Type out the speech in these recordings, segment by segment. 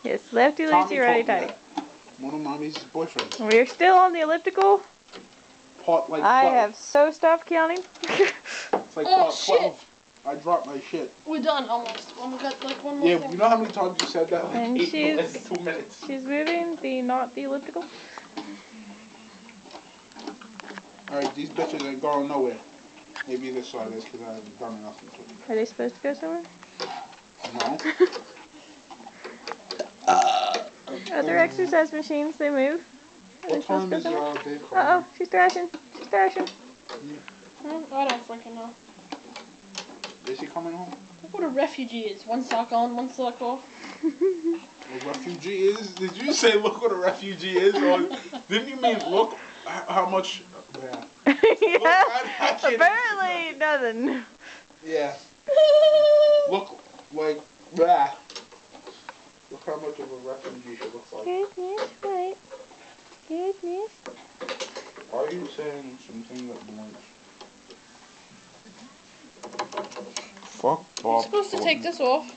Yes, lefty, loosey, righty, tighty. One of mommy's boyfriends. We're still on the elliptical. Part like 12. I have so stopped counting. It's like part 12. I dropped my shit. We're done almost. We got like one more thing. You know how many times you said that? Like And 8 minutes, 2 minutes. She's moving not the elliptical. Alright, these bitches ain't going nowhere. Maybe this side is because I haven't done nothing to them. Are they supposed to go somewhere? No. Other exercise machines, they move. What time is Dave coming? Uh-oh, she's thrashing. She's thrashing. I don't freaking know. Is he coming home? Look what a refugee is. One sock on, one sock off. A refugee is? Did you say look what a refugee is? Or didn't you mean look how much... Yeah. Yeah. Apparently nothing. Yeah. Look like... Blah. Look how much of a refugee she looks like. Goodness, right. Goodness. Why are you saying something that blinks? Fuck Bob. You're supposed to take this off.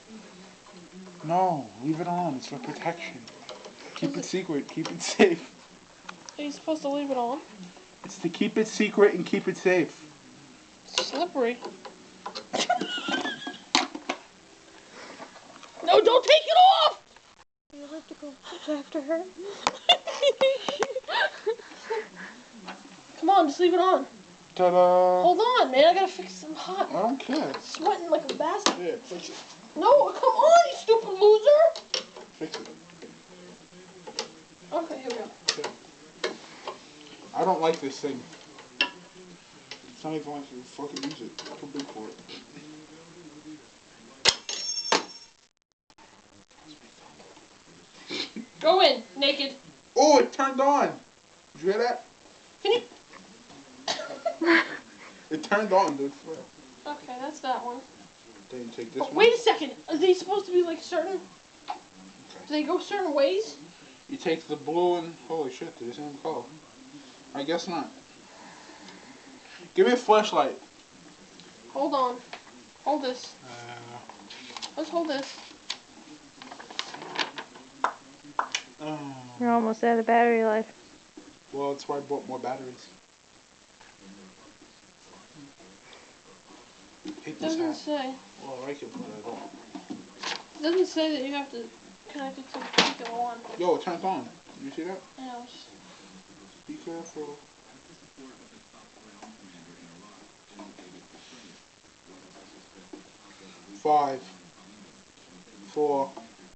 No, leave it on. It's for protection. Keep it secret. Keep it safe. Are you supposed to leave it on? It's to keep it secret and keep it safe. It's slippery. No, don't take it off! The elliptical is after her. Come on, just leave it on. Ta-da! Hold on, man. I gotta fix some hot. I don't care. Sweating like a bastard. Yeah, fix it. No, come on, you stupid loser! Fix it. Okay, here we go. Okay. I don't like this thing. It's not even like you fucking use it. It's too big for it. Go in, naked. Oh, it turned on. Did you hear that? Can you? It turned on, dude. Okay, that's that one. Then you take this one. Wait a second. Are they supposed to be like certain? Okay. Do they go certain ways? You take the blue and... Holy shit, they're the same color. I guess not. Give me a flashlight. Hold on. Hold this. Let's hold this. You're almost out of battery life. Well, that's why I bought more batteries. I hate this Doesn't hat. say. Well, I like it, but I don't. It doesn't say that you have to connect it to keep it on. Yo, it turned on. You see that? I know. Just... Be careful. Five, 4,